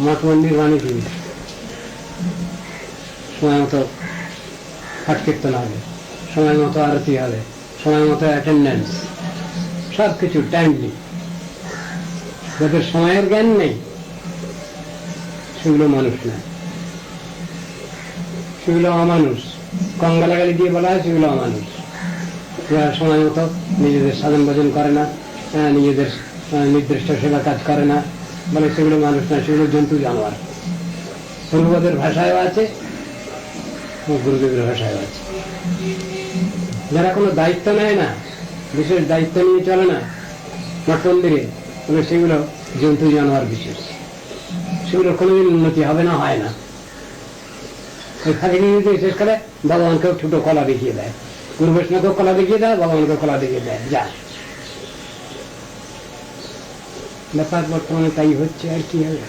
মঠ মন্দির মানে কি? সময় মতো পাঠ কীর্তন হবে, সময় মতো আরতি হবে, সময় মতো অ্যাটেন্ডেন্স, সব কিছু টাইমলি। যাদের সময়ের জ্ঞান নেই সেগুলো মানুষ না, সেগুলো অমানুষ। কম গালাগালি দিয়ে বলা হয় সেগুলো অমানুষ। যারা সময় মতো নিজেদের সাধন ভজন করে না, নিজেদের নির্দিষ্ট সেবা কাজ করে না, বলে সেগুলো মানুষ না, সেগুলো জন্তু জানোয়ার। পূর্বদের ভাষায়ও আছে, গুরুদেবের ভাষায়ও আছে। যারা কোনো দায়িত্ব নেয় না, বিশেষ দায়িত্ব নিয়ে চলে না মঠ মন্দিরে, বলে সেগুলো জন্তু জানোয়ার বিশেষ। সেগুলো কোনোদিন উন্নতি হবে না, হয় না। ওই ফাঁকি দিয়ে বিশেষ করে ভগবানকেও ছোট কলা দেখিয়ে দেয়, গুরু বৈষ্ণবকেও কলা দেখিয়ে দেয়, ভগবানকেও কলা দেখিয়ে দেয়। যা ব্যাপার বর্তমানে তাই হচ্ছে, আর কি হবে।